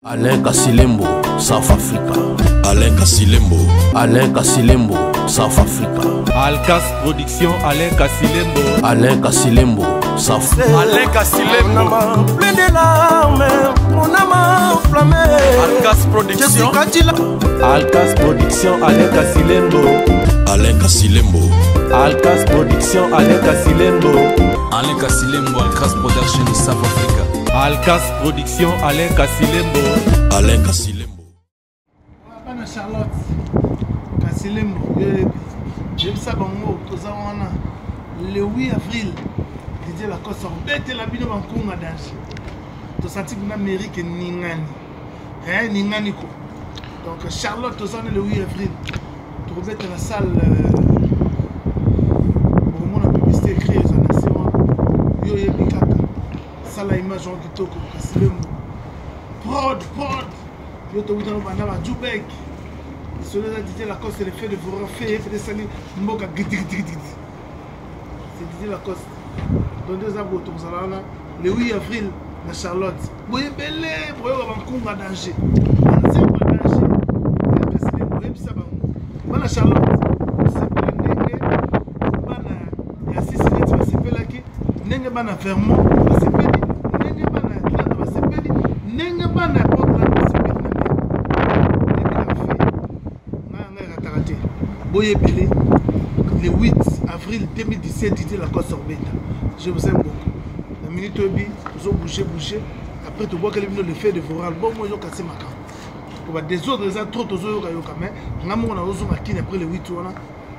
Alain Kasilembo, South Africa. Alain Kasilembo. Alain Kasilembo, South Africa. Alcas Production, Alain Kasilembo. Alain Kasilembo, South Africa. Alain Kasilembo. Plein de larmes, mon âme enflammée. Alcas Production. Alcas Production, Alain Kasilembo. Alain Kasilembo. Alcas Production, Alain Kasilembo. Alain Kasilembo, Alcas Production, South Africa. Alcas Production, Alain Kasilembo. Alain Kasilembo. Bana Charlotte Kasilembo, j'aime ça bango, tozawana le 8 avril, Didier Lacoste bête la bino bankunga danger. To senti na Amérique ningani. Ningani ko. Donc Charlotte tozana le 8 avril. To bête la salle pour mon publicité écrit ça nation. Yo yebikaka. Sala image en kitoko Kasilembo. Prod. Yo to witano bana ba Jubek. Celui-là Didier Lacoste le fait de vous refaire fait des salis mboka gidi. C'est Didier Lacoste. Dans deux arbres autour de le 8 avril à Charlotte. Vous voyez belé, vous voyez un danger. Bana Charlotte. Nenge bana Vermont, nenge bana Atlanta, nenge bana Portland, Boye Belé, le 8 avril 2017, Didier Lacoste Orbeta. Je vous aime beaucoup. La minute obi, vous bouger. Après, tu vois que le fait de vous rendre bon, moi, je casse ma camp. On va des autres, les autres, tous les autres, mais on a mon arrosé ma kine après le 8 on a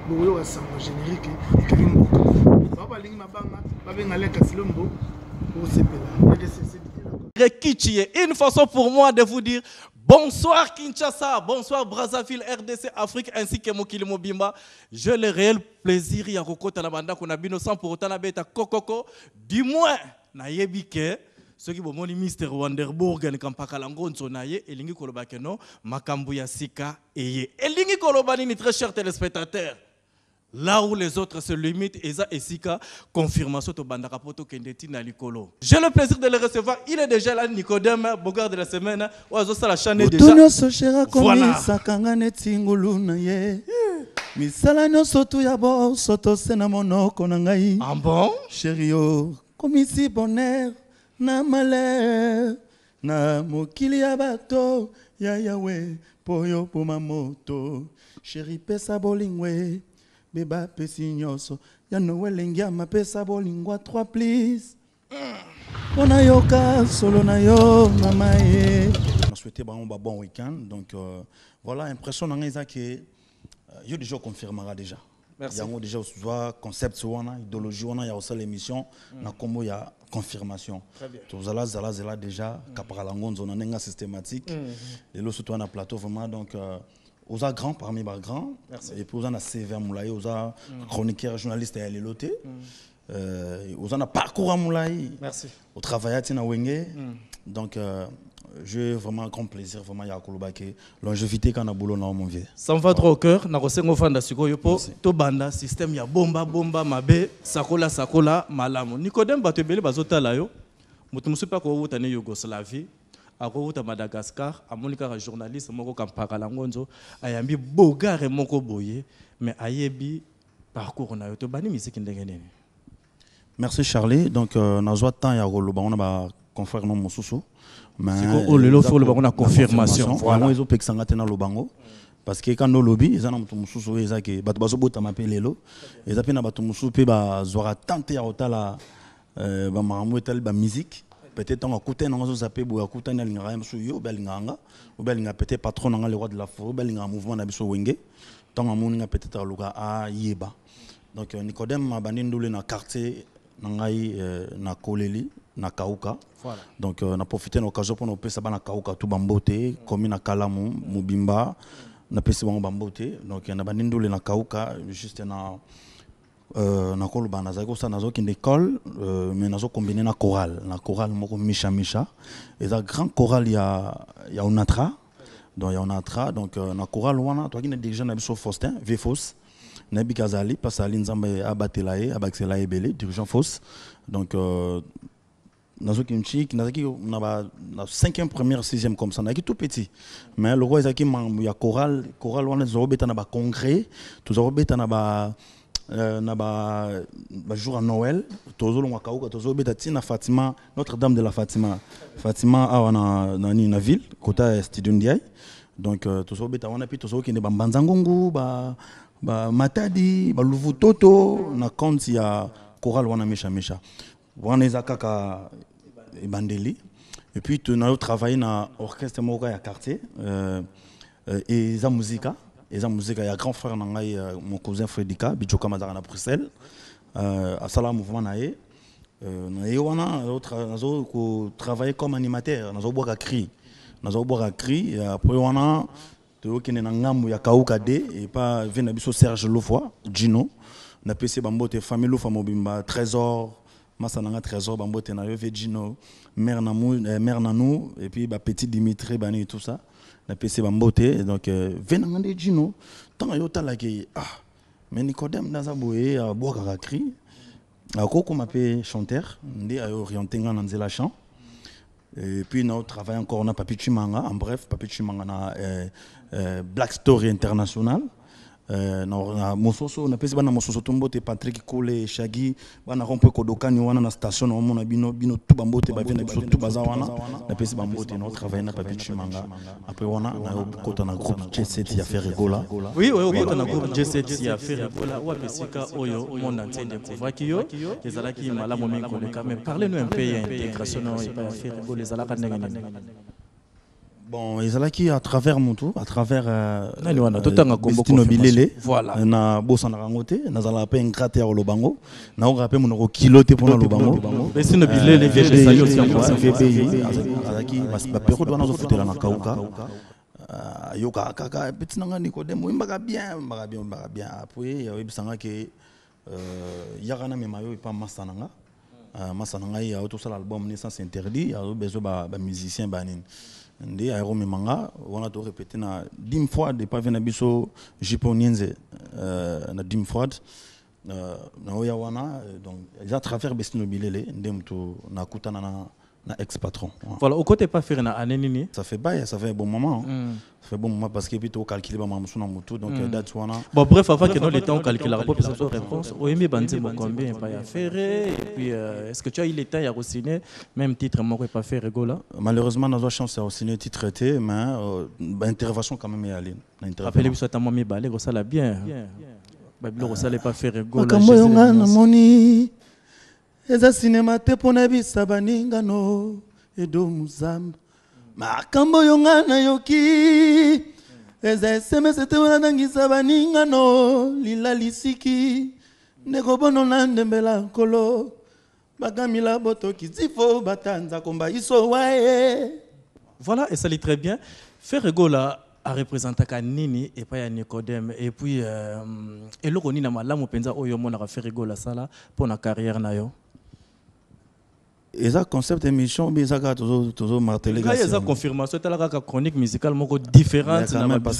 bon, ça va générique et Karim Boko. Papa Ling Mabanga, Papa Alain Kasilembo, pour ces Une façon pour moi de vous dire bonsoir Kinshasa, bonsoir Brazzaville, RDC, Afrique ainsi que Mokili Mobimba. J'ai le réel plaisir ya kokota na banda qu'on a bino sans pour autant na beta kokoko. Du moins na yebike ceux qui bomoni Mr. Wanderburg ni kampaka langonzo na ye elingi koloba keno makambu ya sika eye. Elingi koloba ni très chers téléspectateurs. Là où les autres se limitent, Eza et Sika, confirmation to Bandarapoto Kendeti na Likolo. J'ai le plaisir de le recevoir. Il est déjà là, Nicodème, Bogard de la semaine. Oazo la chaîne est déjà. Voilà. Ah bon? Chério, comme ici bonheur, na malheur, na mokili abato, ya yawe, poyo po mamoto, chéri pesa bolingwe. Beba pesignoso ya nowelengia mapesa bolingwa 3 please ona yoka solo na yo mama ye on souhaité vraiment un bon week-end donc voilà impression nanga eza que yo déjà confirmera déjà merci yango déjà soit concept wana idéologie wana ya osala émission na kombo ya confirmation tozala zala déjà kapara ngonzo na nenga systématique et lo surtout na plateau vraiment donc aux a grands parmi les grands, et puis aux a CV à Moulaye, aux a chroniqueur journaliste à Liloté, aux a parcours à Moulaye, au travail à Tina Wenge, donc j'ai vraiment un grand plaisir vraiment à Kolobake, longévité qu'on a boulot dans mon vieux. Ça me va trop au cœur, na kosengo fanda siko yopo, to banda système ya bomba mabe, sakola malamu. Nicodème batebele bazota la yo, mutu pas ko wuta ne Yougoslavie. À Madagascar, à Monika journaliste, moko kampaka langonzo, ayambi bogare moko boye, mais ayebi parcours na yoto bani musique ndengene. Merci Charlie. Donc nazo temps ya roloba on a confrère non mosusu. Mais oh le faut le on a confirmation. Voilà ils ont pexanga tena lobango parce que quand no lobby ils ont mosusu ezake bato bazo bota mapelelo. Ils appellent bato mosusu pe ba zora tante ya otala ba maramou etal ba musique. Peut-être on a coûté dans nos appels ou a coûté dans les rames sur yo belinganga ou belinga peut-être patron dans le roi de la forêt belinga mouvement d'abisso wenge tant amoninga peut-être loka a yeba donc Nicodème m'a bandé ndole na quartier nangai na koleli na kauka voilà donc on a profité de l'occasion pour nous pesa na kauka tout bambote comme na kalamu mubimba na pesa bambote donc on a bandé ndole na kauka juste na na koloba nazako sa nazo ki école mais nazo combiner na chorale moko misha et ça grand chorale ya onatra donc ya onatra donc na chorale wana to ki na déjà na biso Faustin Vefos na bikazali parce ali nzambe abatela e abaxela ebele dirigeant Fos donc nazo kimchi nazaki na 5e première 6e comme ça naki tout petit mais le roi ezaki ya choral wana zo beta na ba congrès tout beta na ba jour à Noël tozo longa kauka tozo beta tina Fatima Notre-Dame de la Fatima awa na ville kota studio Ndiaye donc tozo beta wana pi tozo kende ba Mbanzangongu ba Matadi ba Luvutoto na compte ya choral wana mesha wana ezakaka Bandeli. Et puis tu as travaillé dans l'orchestre Moka à quartier et za musica il y a grand frère nangai mon cousin Fredika Bijoka Mazara na Bruxelles à sala mouvement naé wana nazo travailler comme animateur nazo boka cri et après wana to kene na ngambu ya kauka de et pas vena biso Serge Lofoy Gino na PC bambote famille Lofoy mobimba Trésor Masananga Trésor bambote na yo Gino mère nanou et puis petit Dimitri bani et tout ça na PC bambote donc venanga de Gino tant yo talaki mais Nicodème Nazaboé a boka cri akoko m'appelle chanteur ndé a orienté nga nzela chant et puis nous travaillons encore on a Papi Chimanga en bref Papi Chimanga na Black Story International na mososo na pesi bana mososo tombote Patrick Kole Shaggy bana rompe kodokani wana na station na mona bino tout bambote ba vient biso tout baza wana na pesi bambote na travailler na Papi Chimanga après wana na kota na groupe J7 ya faire rigola oui kota na groupe J7 ya faire rigola wa pesika oyo mon antenne de Kovakiyo ezalaki malamu mingi koleka mais parlez-nous un peu ya intégration et pas faire rigola ezalaka ndenge nini. Bon, ils allaient qui à travers mon tour, à travers Destino Bilele, voilà. Na bossa na rangote, na zala pe un cratère au lobango, na on rappelle mon kiloté pour le lobango. Destino Bilele, VG Sayo aussi en France. VB, Azaki, ma péro doit nous offrir la kauka. Yoka kaka, petit nanga Nicodème, il m'a bien. Après, il y a eu bisanga que Yarana Memayo et pas Massananga. Massananga, il y a tout ça l'album Naissance Interdit, il y a besoin de musiciens banin. Ndé aéro manga on a tout répété na 10 fois de pas venir biso Jiponienze na 10 fois na oya wana donc à travers Destino Bilele ndé mtu na kutana na ex-patron. Voilà, au côté pas faire na année nini. Ça fait un bon moment. Ça fait bon moment parce que puis tu calculer ba mamusu na mutu donc date wana. Bon bref avant que nous le temps calculer la réponse. Oemi bandi bon combien pas ya faire et puis est-ce que tu as eu le temps ya re-signer même titre moi pas faire rigola. Malheureusement dans la chance à signer titre traité mais intervention quand même y aller. Rappelez-vous ça t'a mis balé ça la bien. Babilo ça les pas faire rigola. Kamoyonga na moni. Eza cinéma te pona bisa baningano edo muzamba makambo yonga na yoki eza SMS te wana nangisa baningano lila lisiki ndeko bono na ndembela nkolo bagamila boto kizifo batanza komba iso wae. Voilà et ça lit très bien. Faire rigola a représenté Kanini et pas Nicodème et puis et le Roni na malamu penza oyo mona ka faire rigola sala pour na carrière na yo. Et ça concept émission mais ça toujours martelé il y a confirmation tu la chronique musicale moko différente na parce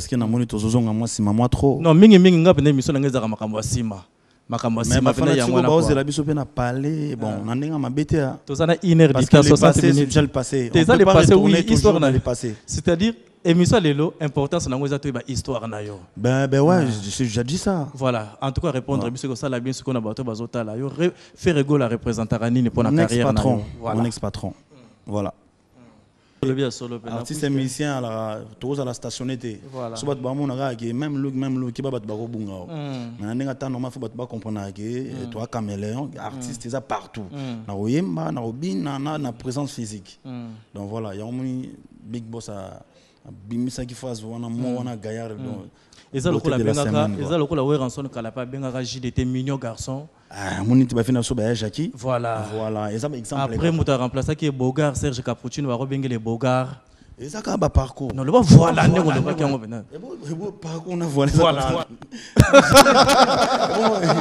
que na moni toujours moi si moi trop non mingi nga pena émission na ngeza makambo asima makambo asima pena ya mwana kwa la biso pena parler bon na ndenga mabete to ça na 1 heure 60 minutes déjà le passé on peut pas retourner toujours dans le passé c'est-à-dire émission lelo importance na ngoza to ba histoire na yo ben ouais j'ai dit ça voilà en tout cas répondre biso ko ça la bien ce qu'on a bato bazota la yo faire rigola représenter Nini pour la carrière na yo mon ex-patron voilà artiste et musicien à la tous à la stationneté so bat ba mona ka même look ki ba bat ba ko bunga mais ndinga ta normal faut bat ba comprendre que toi caméléon artiste ça partout na oyemba na obina na présence physique donc voilà il y a un big boss à bimisa ki phase wana mo wana gaillard donc eza lokola we ranson kala pa bengaka JDT mignon garçon moni ti ba fina so ba Jackie voilà eza exemple après muta remplacer qui Bogart Serge Capuchino va rebengele Bogart eza ka ba parcours non le ba voilà ndeko le ba kango bena parcours na voilà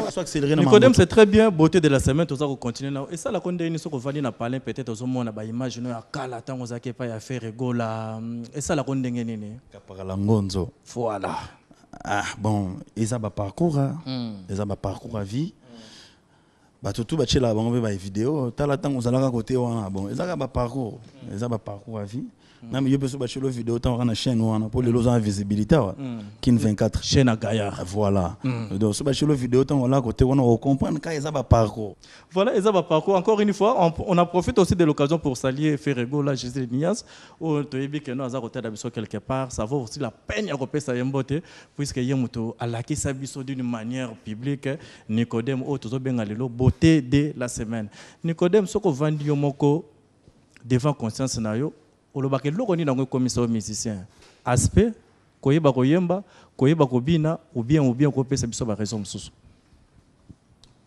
soit accélérer na Nicodème c'est très bien beauté de la semaine tout ça continuer et ça la konde ni soko vali na parler peut-être aux mona ba image no ya kala tango za ke pa ya faire rigola et ça la konde nini kapara ngonzo voilà bon eza ba parcours eza ba parcours à vie batutu bachela bango pe ba vidéo tala tango zalaka côté wana bon ezaka ba parcours à vie na mieux peut bachelo vidéo tant na chaîne wana pour les lots en visibilité kin 24 chaîne à Gaillard voilà donc ce bachelo vidéo tant là côté wana on comprendre quand ezaba parcours voilà ezaba parcours encore une fois on a profité aussi de l'occasion pour saluer Ferrego là Jésus Nias au toyebi que nous aza côté d'abiso quelque part ça vaut aussi la peine à kopesa yembote puisque yemuto alaki sabiso d'une manière publique Nicodème o tozo benga lelo beauté de la semaine Nicodème soko vandi yomoko devant conscience na yo olobake loko ni nango commissaire musicien aspect koyeba koyemba koyeba kobina ou bien kopesa biso ba raison mususu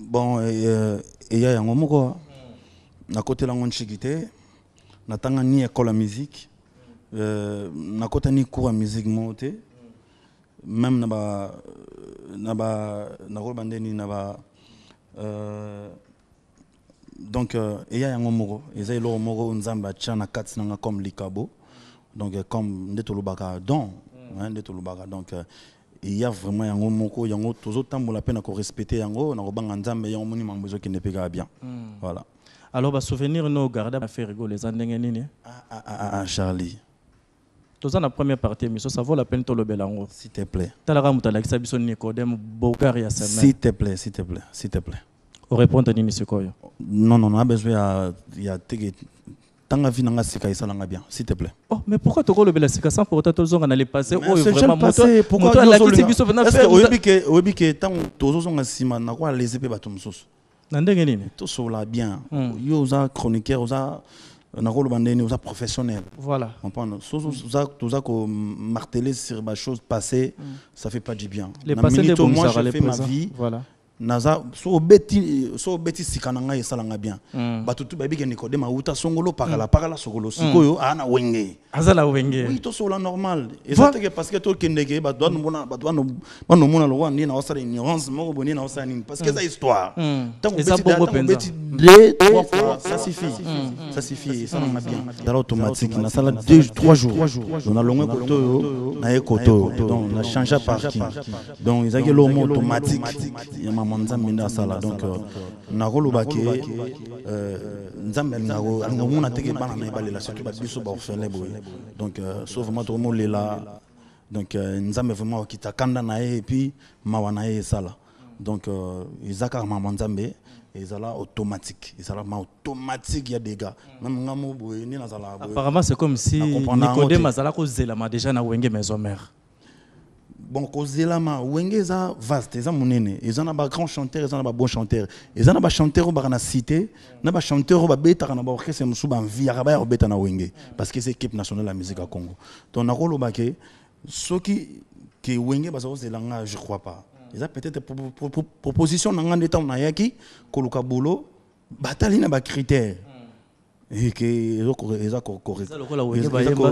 bon ya yango moko na côté la ngonchikité na tanga ni école de musique na côté ni cours de musique monté même na robandeni na ba donc il y a un moko ils ont moko nzamba tchana katsnanga comme likabo donc comme ndetolubaka donc ndetolubaka donc il y a vraiment un moko yango tozo tambola peine ko respecter yango na robanga nzamba yango moni mambezo qui ne pega bien voilà alors ba souvenir no garder à faire rigoler les andenge nini Charlie toza na première partie mais ça vaut la peine to lobelango s'il te plaît talaka mutala kisabiso Nicodème Bokari ya semaine s'il te plaît au répondre ni monsieur Koyo non on a besoin il y a tanga vi nanga sika isalanga bien s'il te plaît oh mais pourquoi to le bela sika sans pour autant tozonga na les passer oh vraiment pourquoi la kiti biso na faire oyebi ke tant tozonga sima na kwa les épées bato mususu na ndenge nini to sola bien yo za chroniqueur za na rôle bandeni za professionnel voilà on prend ça ko marteler sur ma chose passée ça fait pas du bien les passés de moi je fais ma vie voilà naza so beti sikananga esalanga bien batutu babi ke Nicodème auta songolo parala songolo sikoyo ana wenge azala wenge oui to sola normal exactement parce que to kendeke batwana mona lo wani na osala ignorance moko boni na osala nini parce que ça histoire tant beti 2-3 fois ça suffit ça m'a bien dans automatique na sala 2-3 jours on a longue koto na ekoto donc na changer parking donc ils a que l'homme automatique Nzambe sala donc nakolobake Nzambe ngomona teke bana na balela surtout ba biso ba orphelin boye donc sauf vraiment tout le là donc Nzambe vraiment kitakanda na et puis mawana e sala donc izaka mama Nzambe ezala automatique il y a des gars même ngamo boye ni nazala apparemment c'est comme si Nicodème azala ko zelama déjà na wenge maison mère bon kozelama wenge za vaste eza monene eza na ba grand chanteur eza na ba bon chanteur eza na ba chanteur o ba na cité na ba chanteur o ba beta na ba orchestre musu ba envie ya ba beta na wenge parce que c'est équipe nationale de la musique à Congo donc na koloba ke soki ke wenge bazo zelanga je crois pas eza peut-être proposition na ngande temps na yaki koluka bolo batali na ba critères et que eza correct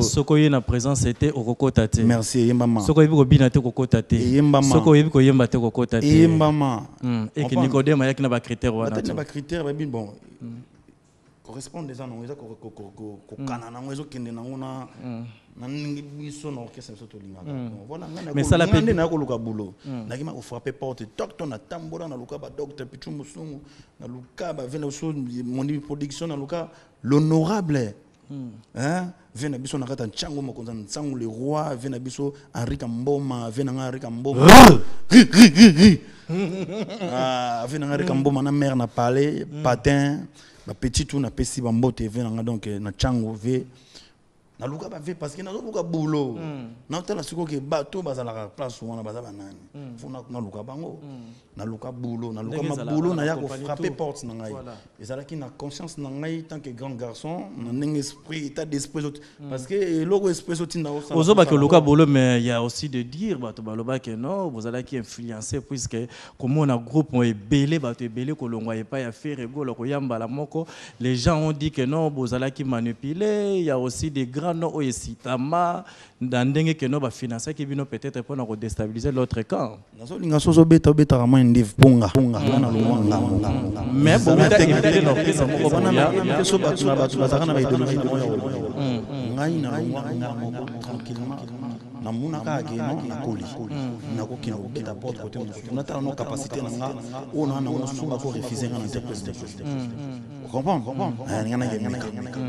soko yena présence était au kokota te merci yembama soko yebi ko bina te kokota te yembama soko yebi ko yemba te kokota te yembama et que Nicodème ayaki na ba critères wana na ba critères ba bon correspond déjà non eza ko kana na ngwezo kende na ngona na ningi biso na orchestre soto linga voilà mais ça la peine na ko luka boulot na kima ko frapper porte docteur na tambola na luka ba docteur Pichu Musungu na luka ba vena so mon production na luka l'honorable hein vena biso na kata nchango mokonza ntsangu le roi vena biso Henri Kamboma vena Henri Kamboma vena Henri Kamboma na mère na palais patin ba petit tout na pesi ba mbote vena donc na nchango ve na luka ba ve parce que na luka boulot na tala siko ke bato bazala place wana bazaba nani funa na luka bango na luka boulot na luka maboulot na ya ko frapper porte na ngai ezala ki na conscience na ngai tant que grand garçon na ning esprit état d'esprit parce que logo esprit soti na osa ozoba ke luka boulot mais il y a aussi de dire bato baloba que non vous allez qui influencer puisque comme on a groupe on est belé bato belé ko longwa et pas ya faire rigolo ko yamba la moko les gens ont dit que non vous allez qui manipuler il y a aussi des grands non oyesitama ndenge que no ba financer qui bino peut-être pour nous déstabiliser l'autre camp nazo linga sozo beta kama ndiv ponga na luanga mais bon beta éviter l'orchestre moko na so batu na bazaka na ba idéologie ngai na longwa ngamo tranquillement na muna ka ke no akoli na ko kina ko beta porte côté musu na ta no capacité na nga o na na suma ko refuser na interpréter comprends ngana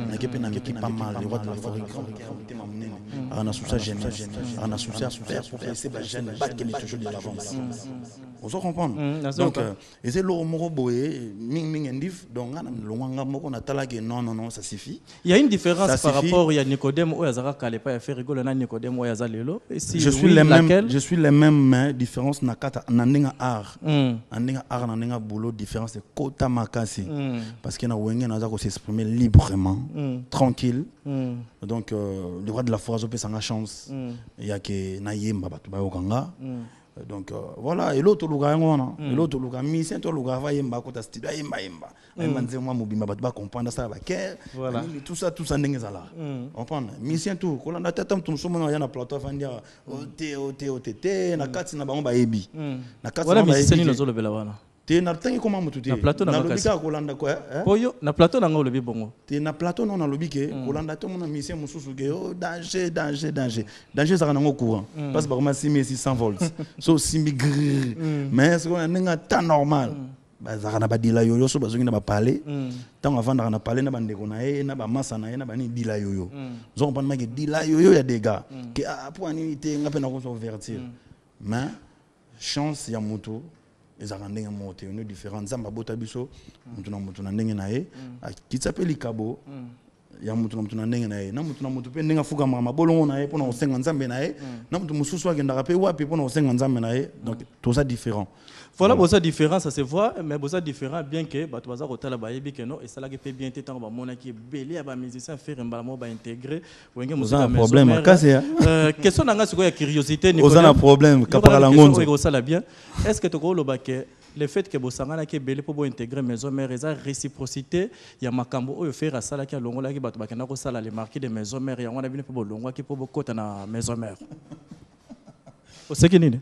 na ke pena ke pas mal les rois de la forêt on a sous sa jeunesse on a sous sa pour laisser ba jeune bat qui est toujours de l'avance on se comprend donc et c'est le moro boé ming ndif donc ngana longwa moko na tala ke non ça suffit. Il y a une différence par rapport à Nicodème ou Yazara Kalepa et faire rigoler na Nicodème ou Yazalelo. Je suis les mêmes mais différence nakata nanenga art. Nanenga art nanenga boulot différence c'est kota makasi parce que na wenge na zako s'exprimer librement, tranquille. Donc le droit de la force peut s'en chance. Il y a que na yemba batu ba okanga. Donc voilà et l'autre lugar ngona l'autre lugar mission to lugar va yemba ko ta studio yemba manze moi mobimba bat ba comprendre ça ba ke voilà tout ça ndenge zala comprendre mission tout ko landa tatam tout somo na plateau fandia OT na kati na bango ba yebi na kati na ba yebi no zolo bela wana te na tangi comment mutu te na plateau na lobika ko landa ko poyo na plateau na ngolo bi bongo te na plateau non na lobike ko landa to mona mission mususu ke danger ça na ngo courant parce que ba 6600 volts so simbi mais ce qu'on a nga temps normal ba za na ba dila yoyo so bazongi na ba parler tant avant na parler na ba ndeko na e na ba masa na e na ba ni dila yoyo zo on ma ke dila yoyo ya des gars que pour anité nga pe na ko vertir mais chance ya moto ezaka ndenge moto une différente zamba bota biso mutu na ndenge na ye kitapeli kabo ya mutu na ndenge na ye na mutu pe ndenge fuka mama bolongo na ye pona osenga nzambe na ye na mutu mususu akendaka pe wapi pona osenga nzambe na ye donc tout ça différent. Voilà, bosa différent, ça se voit, mais bosa différent, bien que batuaza kotala ba yebi que non, et ça là qui fait bien tant ba mona qui belé à ba musicien faire un balamo ba intégrer, ou ngé musique un problème casse question nanga siko ya curiosité ni. Oza na problème kapara la ngonzo. Ko sala bien. Est-ce que to ko loba que le fait que bosanga qui belé pour intégrer maison mère eza réciprocité ya makambo oyo faire sala ki longola ki batu ba kana ko sala les marqués de maison mère ya ngona bino pour longwa ki pour bokota na maison mère. C'est qui n'est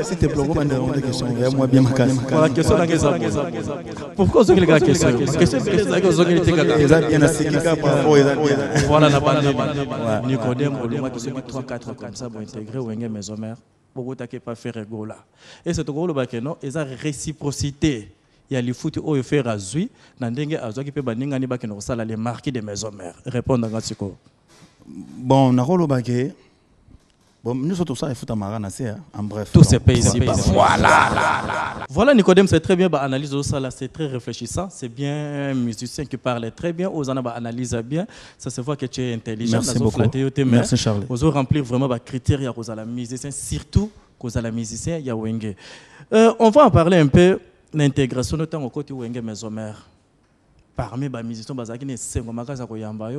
c'était bloqué pendant la question moi bien ma casse voilà question pourquoi vous avez la question voilà la bande Nicodème au moins qui sont 3-4 comme ça pour intégrer ou une maison mère pour que pas faire rigoler et c'est tout le baquet non et ça réciprocité il y a les foot au faire azui na ndenge azwa qui peut baninga ni bakeno sala les marqués de maison mère répondre à siko. Bon, on a relobé. Bon, nous sommes tous ça, il faut t'amarrer, en bref. Tous ces pays-ci. Voilà. Voilà, Nicodème, c'est très bien, bah, analyse ça là, c'est très réfléchissant. C'est bien un musicien qui parle très bien. Aux en analyse bien. Ça se voit que tu es intelligent. Merci beaucoup. Merci Charles. Aux remplir vraiment les critères aux la musicien, surtout qu'aux la musicien, il y a Wenge. On va en parler un peu l'intégration notamment au côté Wenge maison mère. Parmi les musiciens,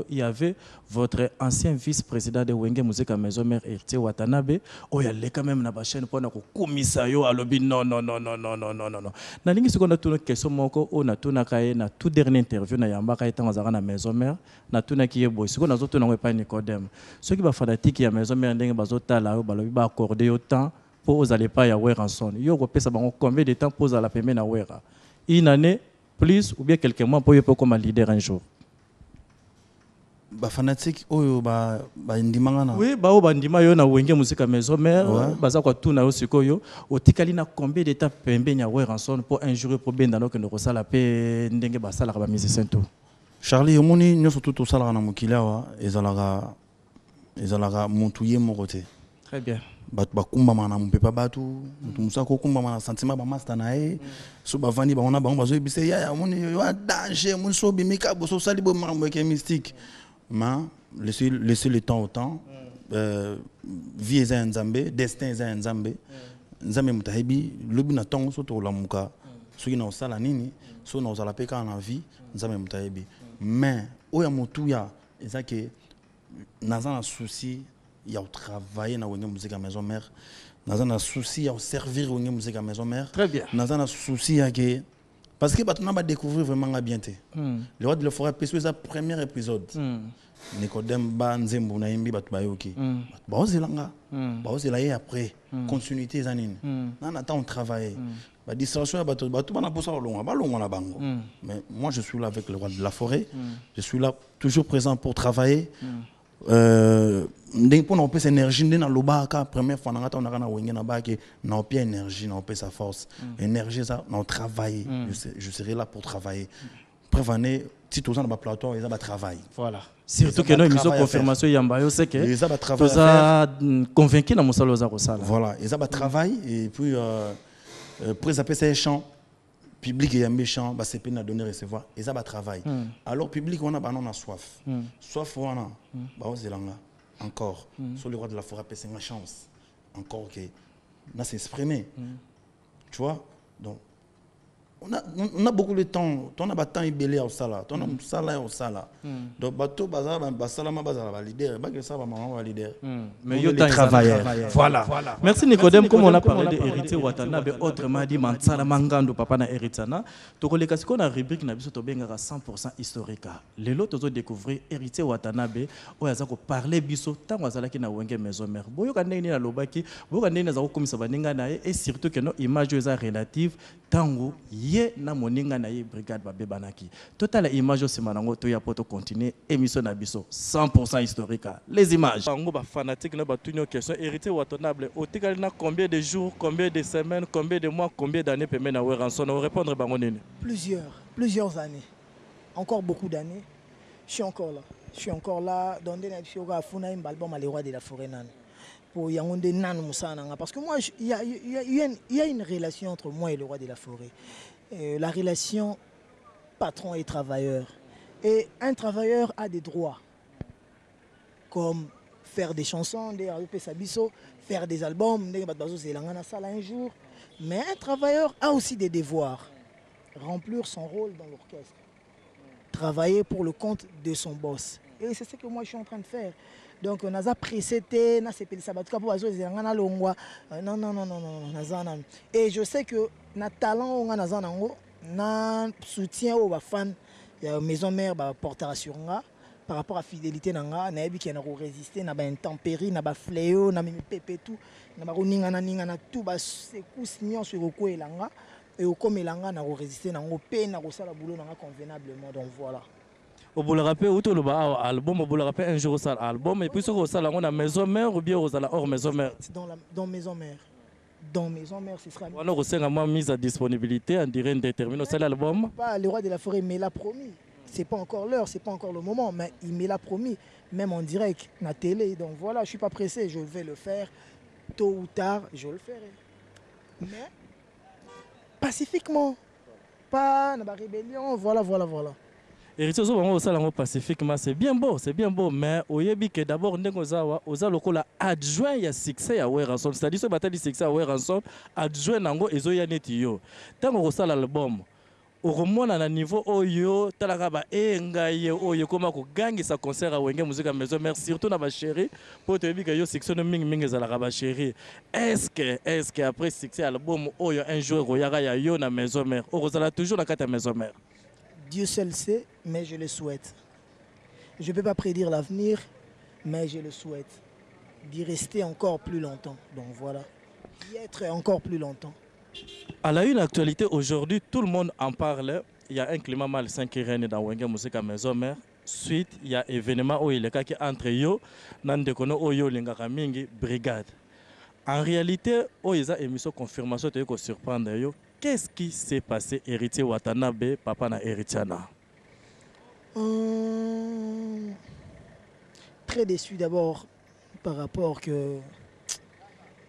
il y avait votre ancien vice-président de Wenge Musique à Maison Mère, Ertie Watanabe. Oh, il y a quand même une chaîne pour nous commissaire à l'objet. Non. Na lingi seconde tuna question moko o na tuna kaye na tout dernier interview na yamba kaye tanga zaka na Maison Mère na tuna kiye boy seconde nazo tuna pas Nicodème. Ceux qui ba fanatique ya Maison Mère ndenge bazota la ba lobi ba accorder autant pour aux allez pas ya wear en son. Yo ko pesa bango combien de temps pour la paiement na wear. Une année plus ou bien quelques mois pour y être comme leader un jour. Ba fanatique oyo ba ndimanga na. Oui, ba o ba ndima yo na Wenge Musique à Maison Mère, baza kwa tuna yo sikoyo, otikali na combien de temps pembe nya wear en son pour un jour pour ben dans que no sala pe ndenge ba sala ba musicien tout. Charlie yomoni nyoso tout sala na mokila wa ezalaka montuye mon côté. Très bien. Batu bakumba mana mpepa batu mutu musako kumba mana sentiment ba master na e so bavandi ba ona ba bazo bise ya moni yo danger mun so bimika bo so sali bo mambo ke mystique ma laisser le temps au temps vie za nzambe destin za nzambe nzambe mutahibi lobi na tongo so to lamuka so ina osala nini so na osala peka na vie nzambe mutahibi mais oya mutu ya ezake nazana souci il y a travailler dans Wenge Musique à Maison Mère. Nous avons un souci à servir Wenge Musique à Maison Mère. Très bien. Nous avons un souci à que Parce que on va découvrir vraiment bien. Le roi de la forêt, c'est le premier épisode. Nicodème Banzembo Naimbi Batbayoki. Baozelanga. Baozelaye après. Continuité Zanine. On attend travailler. La distraction, mais moi je suis là avec le roi de la forêt. Je suis là toujours présent pour travailler. Pour nous cette énergie, la première fois on a énergie, on a sa force, énergie ça, on travaille. Je serai là pour travailler. Prévenez, si tout ça dans le plateau, ils ont travail. Voilà. Surtout que nous émission confirmation Yambayo c'est que ils ont travail. Vous a convaincu dans mon salon Zarosala. Voilà, ils ont travail et puis pour les appeler ces champs. Public est méchant, bah c'est peine à donner recevoir, et ça va travail. Alors public on a soif, soif on a, bah on encore. Sur le roi de la forêt c'est une chance, encore que là s'exprimer, tu vois. Donc on a beaucoup de temps, on a pas temps ibélé au sala, on a sala au sala. Donc bateau bazar basalama bazar va leader, pas que ça va maman va leader. Mais il y a des travailleurs. Voilà. Merci Nicodème, comme on a parlé d'héritier Watanabe, autrement dit Mansala Mangando papa na Eritana. Donc les cas qu'on a rubrique na biso to bengara 100% historique. Les lots to découvrir héritier Watanabe, oyaza ko parler biso tango azala ki na wenge maison mère. Boyo kaneni na lobaki, boyo kaneni na zako komisa baninga na et surtout que no image eza relative tango ye na moninga na ye brigade ba bebanaki. Total image au semanango to ya poto continuer émission na biso 100% historique. Les images. Bango ba fanatique na ba tunyo question héritier Watanabe otikali na combien de jours, combien de semaines, combien de mois, combien d'années permet na rançon on répondre bango nini? Plusieurs années. Encore beaucoup d'années. Je suis encore là dans des nations à funa album à les rois de la forêt nan. Pour Yangonde nan Moussananga parce que moi il y a une relation entre moi et le roi de la forêt. La relation patron et travailleur. Et un travailleur a des droits comme faire des chansons, faire des albums, un jour. Mais un travailleur a aussi des devoirs. Remplir son rôle dans l'orchestre. Travailler pour le compte de son boss. Et c'est ce que moi je suis en train de faire. Donc on a précédé, non. Et je sais que na talent on a soutien aux fans, maison mère portera sur nga par rapport à fidélité nanga, na ebi qui na résister na ba intempérie, na ba fléau, na mimi pépé tout, na ba ninga na tout ba secousse nion sur ko elanga et au comme elanga na résister na ngopé na ko sala boulot nanga convenablement. Donc voilà. Au bout rappel ou tout le bas album au bout rappel un jour au sale album et puis sur au sale on a maison mère ou bien au sale hors maison mère. Dans maison mère. Dans maison mère ce sera. On a reçu une mise à disponibilité en durée indéterminée au sale album. Pas le roi de la forêt mais l'a promis. C'est pas encore l'heure, c'est pas encore le moment, mais il me l'a promis, même en direct, na télé. Donc voilà, je suis pas pressé, je vais le faire. Tôt ou tard, je le ferai. Mais pacifiquement, pas dans la rébellion, voilà. Héritier au salon pacifiquement, c'est bien beau, mais au yebi que d'abord Ndengozawa, oza lokola adjoint ya succès à Weranson, c'est-à-dire ce bataille du succès à Weranson, adjoint nango ezoya netiyo. Tant au sala l'album, au remonte à niveau oyo, talakaba engaye oyo koma ko gangi sa concert à Wenge musique à maison mère surtout na ba chérie pour te yebi que yo section ming ezalaka ba chérie. Est-ce que après succès album oyo un jour royara ya yo na maison mère, au sala toujours na kata maison mère. Dieu seul sait, mais je le souhaite. Je ne peux pas prédire l'avenir, mais je le souhaite. D'y rester encore plus longtemps. Donc voilà, d'y être encore plus longtemps. À la une actualité aujourd'hui, tout le monde en parle. Il y a un climat malsain qui règne dans Wenge Musique à Maison Mère. Suite, il y a un événement où il y a entre yo, Nandekono Oyo Lingaka Mingi, brigade. En réalité, où il y a une émission confirmation de surprendre yo. Qu'est-ce qui s'est passé, héritier Watanabe, papa na Eritiana? Très déçu d'abord par rapport que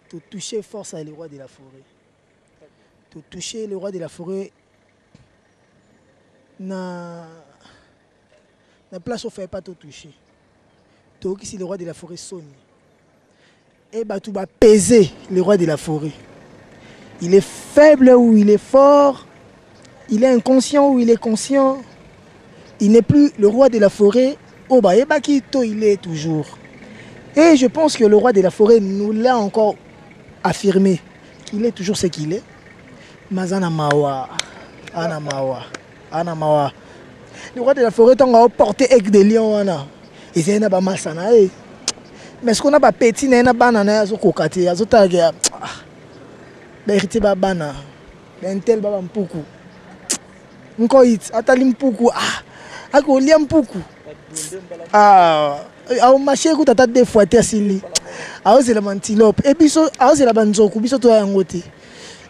tu toucher force à le roi de la forêt. Tu toucher le roi de la forêt na place où fait pas te toucher. Tu si le roi de la forêt sonne. Et bah tu vas peser le roi de la forêt. Il est faible ou il est fort, il est inconscient ou il est conscient. Il n'est plus le roi de la forêt, il est toujours. Et je pense que le roi de la forêt nous l'a encore affirmé, qu'il est toujours ce qu'il est. Mazana Mawa, Anamawa. Anamawa. Le roi de la forêt, on a porté avec des lions. Et c'est un masana. Mais ce qu'on a pas petit, c'est un banana, c'est un cocaté, c'est un tag. Hérité babana. Un tel babampuku. Encore it, atali mpuku. Ako lia mpuku. Au marché, ku tata des fois t'asili. C'est la antilope. Et puis c'est la banzoku. Biso toi yangote.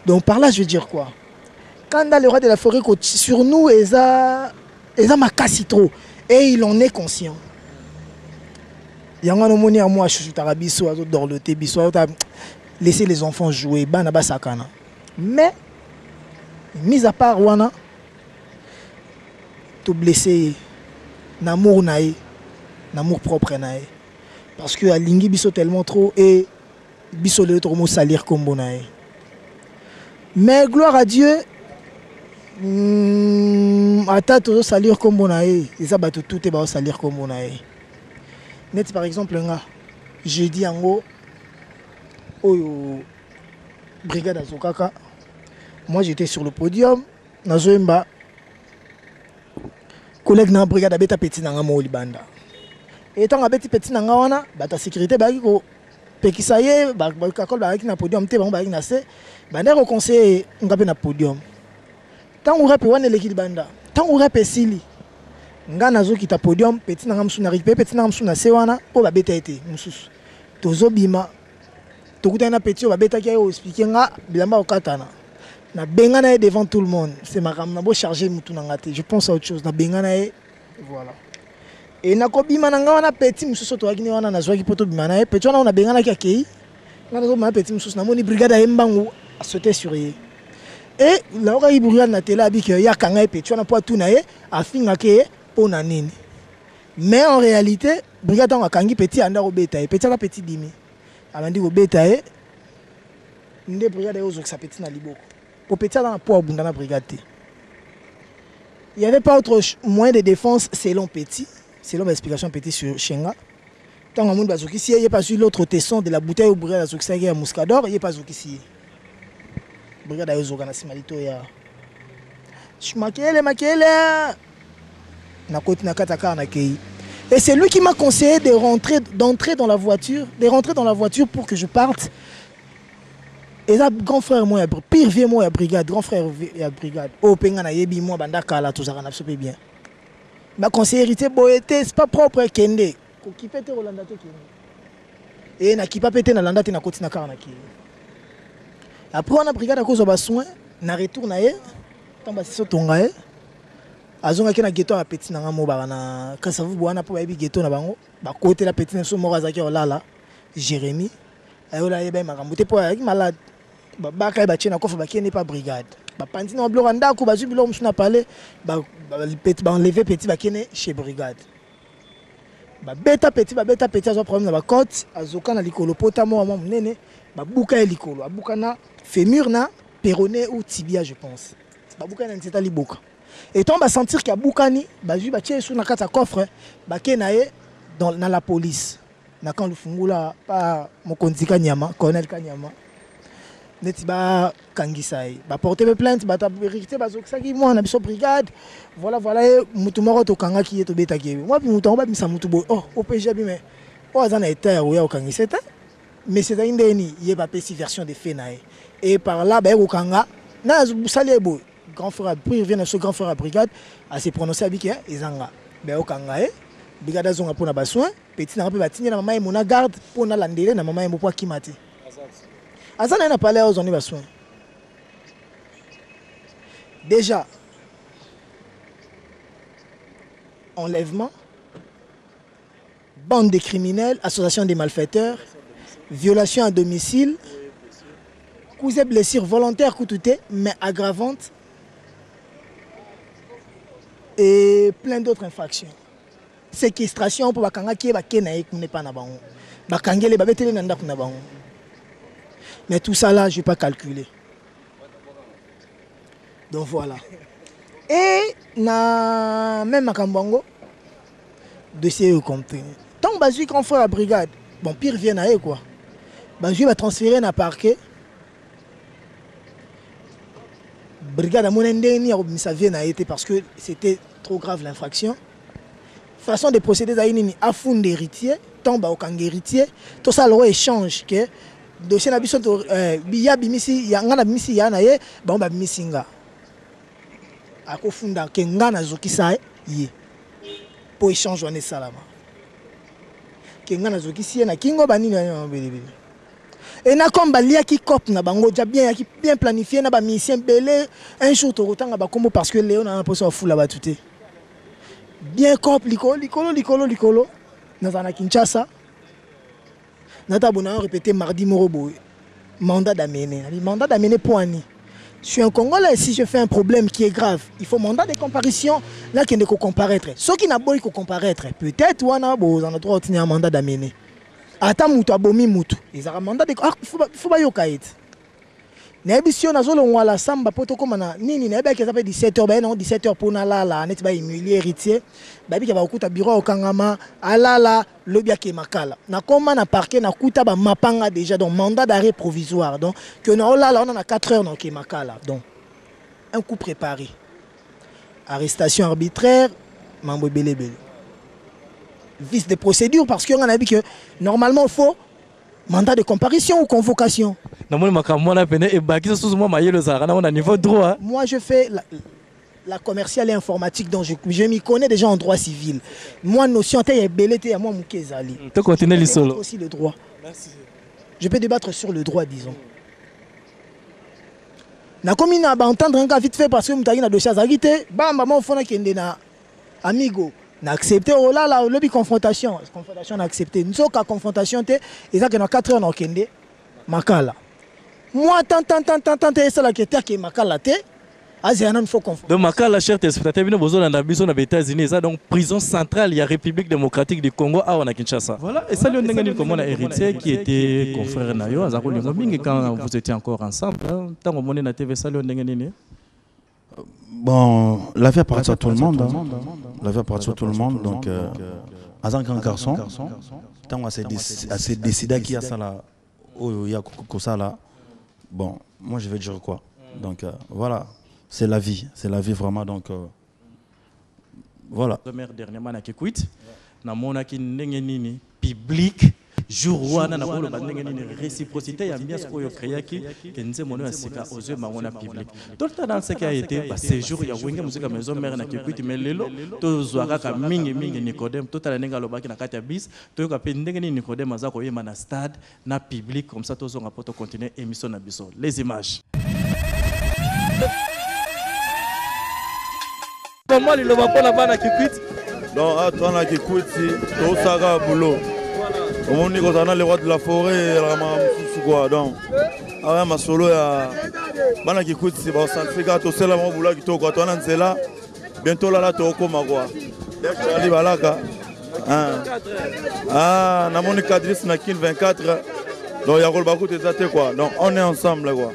Donc par là, je veux dire quoi? Quand dans le roi de la forêt, sur nous, ils ont ma casse trop. Et il en est conscient. Il y a un moment où moi, je suis à Bisso, à Dorloté, Bisso, laisser les enfants jouer, Banaba Sakana. Mais, mis à part Wana, tu blessé, l'amour naïe, l'amour propre naïe. Parce que à Lingi Bisso tellement trop et Bisso le trop salir comme bonaï. Mais gloire à Dieu, ata to salir comme bonaï, ils abattent tout et ba salir comme bonaï. Net par exemple nga jeudi ango oyo brigade azokaka. Moi j'étais sur le podium nazoemba collègue na brigade abeta petit nanga mo libanda. Et tant abeti petit nanga wana bata sécurité ba ko pekisa ye ba kakol ba ki na podium te ba ki na se banda ko conseiller ngape na podium. Tant on rap wana leki libanda. Tant on rap sili nga nazo kita podium petit nanga msuna récupérer petit nanga msuna se wana po ba beta été msusu. Tozo bima tokuta na petit ba beta ki yo expliquer nga bilamba okatana. Na bengana devant tout le monde, c'est ma rame na bo charger mutu na ngate. Je pense à autre chose na bengana voilà. Et na ko bima nga wana petit msusu to akini wana na zwaki poto bima na petit wana on a bengana ki akei. Nga nazo ma petit msusu na moni brigade ya mbangu a sauter sur ye. Et là on a brigade na télé abi que ya kanga petit wana po tout na ye a finga ke po na nini. Mais en réalité, brigade on a kangi petit anda ko beta petit la petit dimi. Abandi ko beta nde brigade yo zo sa petit na liboko. Pour petit dans la poids dans la brigade. Il n'y avait pas autre moyen de défense selon Petit, selon l'explication Petit sur Shenga. Tant que monde ici, il n'y a pas eu l'autre tesson de la bouteille au brigade à à Mouscador, il n'y a pas ici. Brigade à Yozogana Simalito ya. Je maquille. Na côté na kataka na kei. Et c'est lui qui m'a conseillé d'entrer dans la voiture, de rentrer dans la voiture pour que je parte. Et là, grand frère, moi, pire vieux, moi, brigade, grand frère, il y a brigade. Oh, penga yebi, moi, bandaka, là, tout ça, on a fait bien. Ma conseillérité, boété, c'est pas propre, kende. Qui pète Rolanda, kende. Et na qui pas pété, na landa, na côté, na karnaki. Après, on a brigade à cause de soin, na retour, na ye, tant que c'est ton gars, azonga ki na ghetto à petit, na mo, na, quand ça vous boit, na pour yebi ghetto, na bango, ba côté la petite, na so, morazaki, là, Jérémy. Ayola yeba makambuté pour avec malade. Baka ba tchena kofa ba qui n'est pas brigade. Ba pandi na bloranda ko ba zubilo msuna parler ba petit ba enlever petit ba kene chez brigade. Ba beta petit azo problème na ba côte azoka na likolo pota mo mwa munene ba buka likolo abuka na fémur na péroné ou tibia je pense. Ba buka na nteta liboka. Et tant ba sentir qu'il y a bukani ba ju ba tché sous na kata coffre ba kenaye dans la police. Na quand le fungula pas mon kondika nyama colonel kanyama neti ba kangisai ba porter plainte ba ta vérité ba zokisaki moi na biso brigade voilà mutu moko to kanga ki to beta ki moi puis mutu ba misa mutu bo oh OPG bi mais o azana eta o ya kangiseta mais c'est indeni y ba pesi version des faits nae et par là ba ko kanga na sali bo grand frère puis vient ce grand frère à brigade à se prononcer avec ezanga ba o kanga brigade azonga pona ba soin petit na pe batinye na mama mona garde pona landele na mama mo kimati azana na parler aux oni ba soin déjà enlèvement, bande de criminels, association des malfaiteurs, violation à domicile, cousin blessure volontaire coûtée mais aggravante et plein d'autres infractions. Séquestration pour bakanga qui ba kenaïk n'est pas na bango. Bakangele ba betele na ndaku na bango. Mais tout ça là, je vais pas calculer. Donc voilà. Et na même makambango dossier au compte. Tant que grand frère à brigade, bon pire vient à quoi. Je va transférer na parquet. brigade à mon indéni ça vient a été parce que c'était trop grave l'infraction. Façon de procéder à une affaire d'héritier, tombe au kang héritier, tout ça le échange que dossier na biso biya bimisi ya ngana bimisi ya na ye ba ba bimisinga. Akofunda ke ngana zokisa ye. Pour échange on est salama. Ke ngana zokisi na kingo banini na belebele. Et na comme balia qui cop na bango bien planifié na ba mission belé un jour to rotanga ba kombo parce que Léon a l'impression de fou là-bas tout est. Bien cop likolo na Kinshasa. Nata bona répété mardi morobo mandat d'amener. Mandat d'amener pour Annie. Je suis un Congolais, si je fais un problème qui est grave, il faut mandat de comparution là qui ne peut comparaître. Ceux qui n'a pas comparaître, peut-être ou on a droit de tenir un mandat d'amener. Ata mutu abomi mutu. Ils ont un mandat de faut pas yokaït. N'ébission na zolo wala samba poto comme na nini na eba qui s'appelle 17h ben non 17h pour na la net ba humilier héritier. Ba bi ki ba okuta bureau au Kangama alala lobia ke makala. Na koma na parquet na kuta ba mapanga déjà donc mandat d'arrêt provisoire donc que na olala on a 4 heures dans ke makala. Donc un coup préparé. Arrestation arbitraire mambo belebele. Vice de procédure parce qu'on a dit que normalement il faut mandat de comparution ou convocation. Moi je fais la commerciale et informatique, donc je m'y connais déjà en droit civil. Moi, notion est belleté à moi, Moukezali. Tu continues les solos. Aussi le droit. Merci. Je peux débattre sur le droit, disons. Na comme il n'a pas entendre un cas vite fait parce que nous avons dossier à Zagité, bam, maman, on fait un amigo. Na accepté oh là là le confrontation on a accepté nous sommes confrontation té et ça que dans 4 heures na kende makala moi tant et ça la question que makala té azana faut confronter donc makala cher téléspectateur bino bozo na biso na États-Unis ça donc prison centrale il y a République démocratique du Congo à na Kinshasa voilà et ça le ndengani comme on a héritier qui était confrère na yo azako lingo mingi quand vous étiez encore ensemble tant on monnaie na TV ça le ndengani. Bon, la vie appartient à tout le monde. La vie appartient à tout le monde. Donc, à un grand garçon, tant à se décider qu'il y a ça là, il y a ça là. Bon, moi je vais dire quoi. Donc, voilà, c'est la vie vraiment. Donc, voilà. Dernièrement, na kikuit, na mona ki ndengenini public. Jour wana na kolo bandenge ni réciprocité ya bien ce ko yo créé qui kenze mono ya sika aux yeux mangona public tout le temps dans ce qui a été bah ces jours ya wenge musique maison mère na kikuiti mais lelo to zwaka ka mingi Nicodème tout à la nenga lobaki na kati ya bis to ka pe ndenge ni Nicodème azako yema na stade na public comme ça to zonga poto continuer émission na biso les images comment le loba pona bana kikuiti donc à toi na kikuiti to saka boulot. On dit qu'on a les rois de la forêt, quoi. Donc, avec ma solo, il qui écoute, c'est bon, ça fait que tu sais là, mon boulot qui tourne, quand on est là, bientôt là, tu es au coma, quoi. Ah, on a mon cadre, na 24, donc il y a beaucoup de dates, quoi. Donc, on est ensemble, quoi.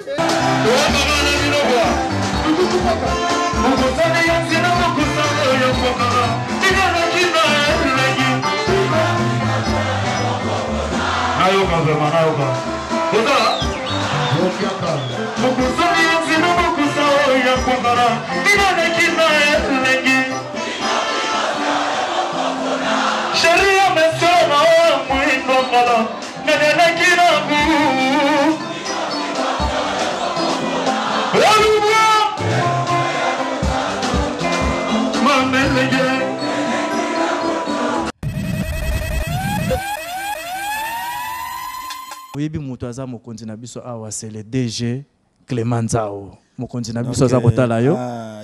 Nayoka vraiment nayoka. Kota. Mukusani yasino mukusao ya kongara. Ina nekina lengi. Sharia mesema mwino kala. Nene nekina ku. Alubwa. Manelege. Oui, Moutaza Mokonzi Nabiso Awa, c'est le DG Clément Zao. Mokonzi Nabiso Zabotala yo.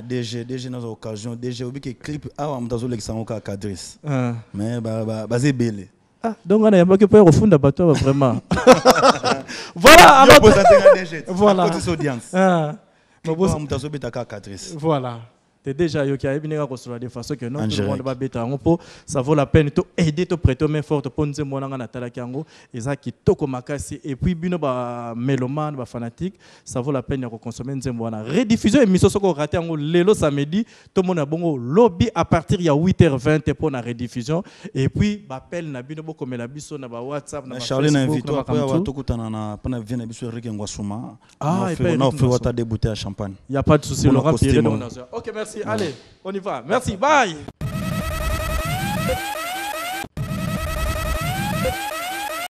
DG dans l'occasion, DG obi que clip Awa Moutazo Lexangoka Cadris. Mais basé belé. Ah, donc on a pas que pour refonder bateau vraiment. Voilà, alors. Voilà. Audience. Ah. Moutazo Betaka Cadris. Voilà. T'es déjà yo qui a bien construire de façon que non tout le monde va bêter en po. Ça vaut la peine de aider de prêter main forte pour nous montrer na tala kango eza ki toko makasi et puis bino ba mélomane ba fanatique ça vaut la peine de consommer nzembo na rediffusion émission soko raté en lelo samedi tout le monde a bongo lobby à partir ya 8h20 pour la rediffusion et puis ba appel na bino boko mela biso na ba WhatsApp na Charlie na invite toi pour avoir tout kutana na pana vient na biso Eric Ngwasuma. Ah, on a offert water des bouteilles à champagne. Il y a pas de souci Laurent Pierre. OK, merci. Allez, on y va. Merci. Bye.